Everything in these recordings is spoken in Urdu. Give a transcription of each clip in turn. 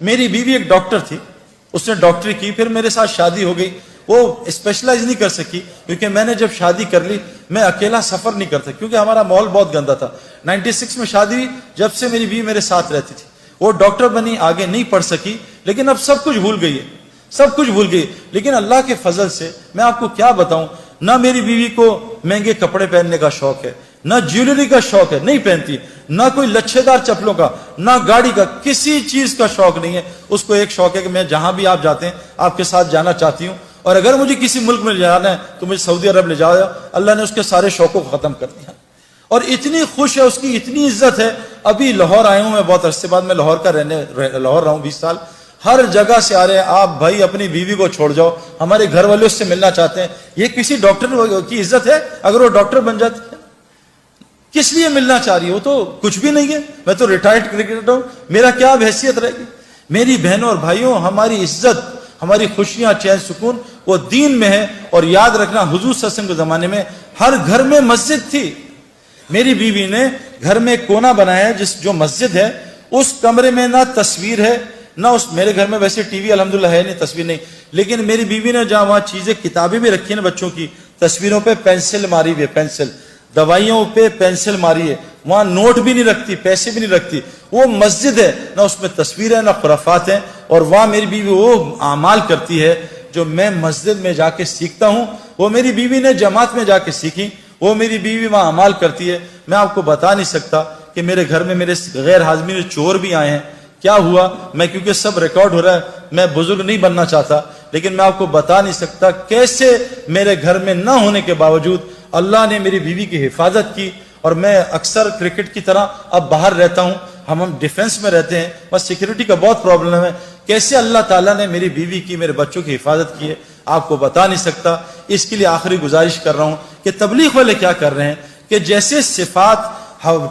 میری بیوی ایک ڈاکٹر تھی, اس نے ڈاکٹری کی, پھر میرے ساتھ شادی ہو گئی. وہ اسپیشلائز نہیں کر سکی کیونکہ میں نے جب شادی کر لی میں اکیلا سفر نہیں کرتا کیونکہ ہمارا ماحول بہت گندا تھا. 96 میں شادی ہوئی, جب سے میری بیوی میرے ساتھ رہتی تھی. وہ ڈاکٹر بنی, آگے نہیں پڑھ سکی, لیکن اب سب کچھ بھول گئی ہے, سب کچھ بھول گئی. لیکن اللہ کے فضل سے میں آپ کو کیا بتاؤں, نہ میری بیوی کو مہنگے کپڑے پہننے کا شوق ہے, نہ جیولری کا شوق ہے, نہیں پہنتی, نہ کوئی لچھے دار چپلوں کا, نہ گاڑی کا, کسی چیز کا شوق نہیں ہے. اس کو ایک شوق ہے کہ میں جہاں بھی آپ جاتے ہیں آپ کے ساتھ جانا چاہتی ہوں, اور اگر مجھے کسی ملک میں جانا ہے تو مجھے سعودی عرب لے جاؤ. اللہ نے اس کے سارے شوقوں کو ختم کر دیا, اور اتنی خوش ہے, اس کی اتنی عزت ہے. ابھی لاہور آئے ہوں میں, بہت عرصے بعد میں لاہور کا لاہور رہا ہوں 20 سال. ہر جگہ سے آ رہے ہیں, آپ بھائی اپنی بیوی کو چھوڑ جاؤ, ہمارے گھر والے اس سے ملنا چاہتے ہیں. یہ کسی ڈاکٹر کی عزت ہے اگر وہ ڈاکٹر بن جاتی ہے؟ کس لیے ملنا چاہ رہی ہے؟ وہ تو کچھ بھی نہیں ہے, میں تو ریٹائرڈ کرکٹر ہوں, میرا کیا حیثیت رہے گی؟ میری بہنوں اور بھائیوں, ہماری عزت, ہماری خوشیاں, چین سکون وہ دین میں ہے. اور یاد رکھنا, حضور صلی اللہ علیہ وسلم کے زمانے میں ہر گھر میں مسجد تھی. میری بیوی نے گھر میں ایک کونا بنایا ہے جو مسجد ہے, اس کمرے میں نہ تصویر ہے نہ اس, میرے گھر میں ویسے ٹی وی الحمدللہ ہے نہیں, تصویر نہیں, لیکن میری بیوی نے جہاں وہاں چیزیں, کتابیں بھی رکھی ہیں بچوں کی, تصویروں پہ پینسل ماری ہوئی ہے, پینسل, دوائیوں پہ پینسل ماری ہے, وہاں نوٹ بھی نہیں رکھتی, پیسے بھی نہیں رکھتی. وہ مسجد ہے, نہ اس میں تصویر ہے نہ خرافات ہیں. اور وہاں میری بیوی وہ اعمال کرتی ہے جو میں مسجد میں جا کے سیکھتا ہوں, وہ میری بیوی نے جماعت میں جا کے سیکھی. وہ میری بیوی وہاں اعمال کرتی ہے. میں آپ کو بتا نہیں سکتا کہ میرے گھر میں میرے غیر حاضرین چور بھی آئے ہیں. کیا ہوا, میں کیونکہ سب ریکارڈ ہو رہا ہے, میں بزرگ نہیں بننا چاہتا, لیکن میں آپ کو بتا نہیں سکتا کیسے میرے گھر میں نہ ہونے کے باوجود اللہ نے میری بیوی کی حفاظت کی. اور میں اکثر کرکٹ کی طرح اب باہر رہتا ہوں, ہم ڈیفنس میں رہتے ہیں, بس سیکیورٹی کا بہت پرابلم ہے. کیسے اللہ تعالیٰ نے میری بیوی کی, میرے بچوں کی حفاظت کی ہے آپ کو بتا نہیں سکتا. اس کے لیے آخری گزارش کر رہا ہوں کہ تبلیغ والے کیا کر رہے ہیں کہ جیسے صفات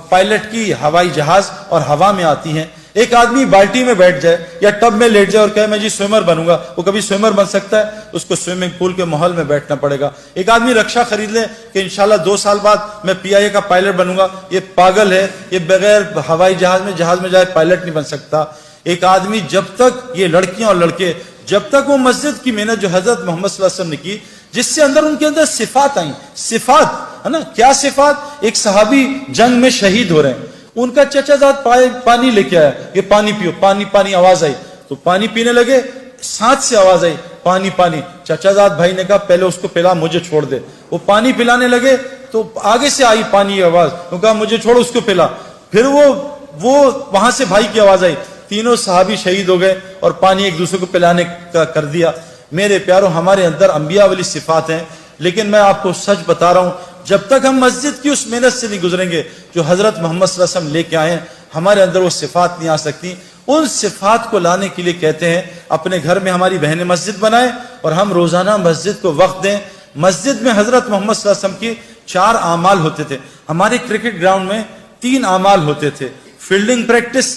پائلٹ کی ہوائی جہاز اور ہوا میں آتی ہیں, ایک آدمی بالٹی میں بیٹھ جائے یا ٹب میں لیٹ جائے اور کہے میں جی سوئمر بنوں گا, وہ کبھی سوئمر بن سکتا ہے؟ اس کو سوئمنگ پول کے ماحول میں بیٹھنا پڑے گا. ایک آدمی رکشا خرید لے کہ انشاءاللہ 2 سال بعد میں PIA کا پائلٹ بنوں گا, یہ پاگل ہے, یہ بغیر ہوائی جہاز میں جائے پائلٹ نہیں بن سکتا. ایک آدمی جب تک, یہ لڑکیاں اور لڑکے, جب تک وہ مسجد کی محنت جو حضرت محمد صلی اللہ علیہ وسلم نے کی, جس سے ان کے اندر صفات آئیں, صفات ہے نا, کیا صفات؟ ایک صحابی جنگ میں شہید ہو رہے ہیں, ان کا چچا زاد پانی لے کے آیا, یہ پانی پیو, پانی پانی, آواز آئی تو پانی پینے لگے, ساتھ سے آواز آئی پانی پانی. چچا زاد بھائی نے کہا پہلے اس کو پلا, مجھے چھوڑ دے. وہ پانی پلانے لگے تو آگے سے آئی پانی کی آواز, وہ کہا مجھے چھوڑ, اس کو پلا. پھر وہ وہاں سے بھائی کی آواز آئی, تینوں صحابی شہید ہو گئے اور پانی ایک دوسرے کو پلانے کا کر دیا. میرے پیاروں, ہمارے اندر انبیاء والی صفات ہیں, لیکن میں آپ کو سچ بتا رہا ہوں, جب تک ہم مسجد کی اس محنت سے نہیں گزریں گے جو حضرت محمد صلی اللہ علیہ وسلم لے کے آئے ہیں, ہمارے اندر وہ صفات نہیں آ سکتی. ان صفات کو لانے کے لیے کہتے ہیں اپنے گھر میں ہماری بہنیں مسجد بنائیں اور ہم روزانہ مسجد کو وقت دیں. مسجد میں حضرت محمد صلی اللہ علیہ وسلم کی 4 اعمال ہوتے تھے. ہمارے کرکٹ گراؤنڈ میں 3 اعمال ہوتے تھے, فیلڈنگ پریکٹس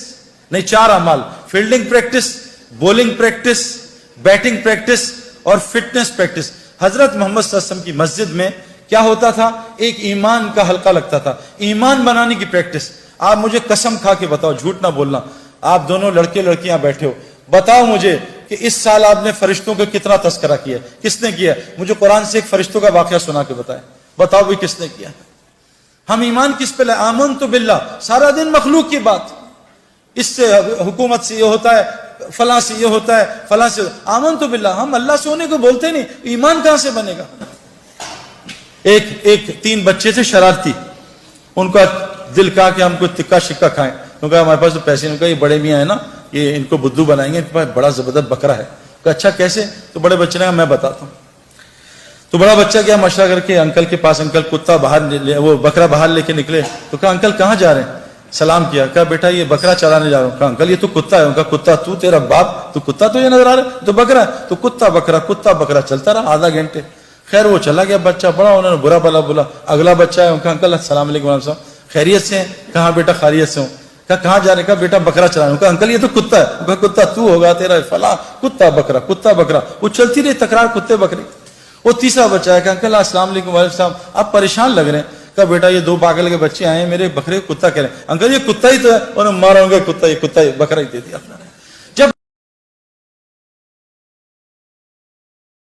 نہیں, 4 اعمال, fielding practice, bowling practice, batting practice اور فٹنس پریکٹس. حضرت محمد صلی اللہ علیہ وسلم کی مسجد میں کیا ہوتا تھا, ایک ایمان کا حلقہ لگتا تھا, ایمان بنانے کی پریکٹس. آپ مجھے قسم کھا کے بتاؤ, جھوٹ نہ بولنا, آپ دونوں لڑکے لڑکیاں بیٹھے ہو, بتاؤ مجھے کہ اس سال آپ نے فرشتوں کا کتنا تذکرہ کیا, کس نے کیا؟ مجھے قرآن سے ایک فرشتوں کا واقعہ سنا کے بتائیں, بتاؤ بھی کس نے کیا. ہم ایمان کس پہ لائے؟ آمنت باللہ, سارا دن مخلوق کی بات, اس سے حکومت سے یہ ہوتا ہے, فلاں سے یہ ہوتا ہے, فلاں سے. آمنت باللہ, ہم اللہ سے ہونے کو بولتے نہیں, ایمان کہاں سے بنے گا؟ ایک 3 بچے تھے شرارتی, ان کا دل کہا کہ ہم کو تکا شکا کھائیں, کہا ہمارے پاس تو پیسے نہیں. کہا یہ بڑے میاں ہے نا, یہ ان کو بدھو بنائیں گے, ان کے پاس بڑا زبردست بکرا ہے. کہا اچھا کیسے؟ تو بڑے بچے نے کہا میں بتاتا ہوں. تو بڑا بچہ گیا مشورہ کر کے انکل کے پاس, انکل کتا باہر, وہ بکرا باہر لے کے نکلے. تو کہا انکل کہاں جا رہے ہیں؟ سلام کیا, کہا بیٹا یہ بکرا چلانے جا رہا ہوں. کہا انکل یہ تو کتا ہے. کہا کتا تو, تیرا باپ تو کتا تو یہ نظر آ رہا ہے, تو بکرا ہے. تو کتا بکرا چلتا رہا آدھا گھنٹے. خیر وہ چلا گیا بچہ, بڑا انہوں نے برا بلا بولا. اگلا بچہ ہے, کہا انکل السلام علیکم صاحب, خیریت سے ہیں؟ کہا بیٹا خیریت سے ہوں. کہا کہاں جا رہے؟ کہا بیٹا بکرا چلانا. کہا انکل یہ تو کتا ہے. کہا کتا تو ہوگا, تیرا فلاں, کتا بکرا. وہ چلتی رہی تکرار کتے بکرے. وہ تیسرا بچہ ہے, کہا انکل السلام علیکم وعلیکم السلام, آپ پریشان لگ رہے ہیں. کہا بیٹا یہ 2 پاگل کے بچے آئے ہیں, میرے بکرے کتا کہہ رہے ہیں. انکل یہ کتا ہی تو ہے. انہوں نے مارا, کتا یہ بکرا ہی دے دیا.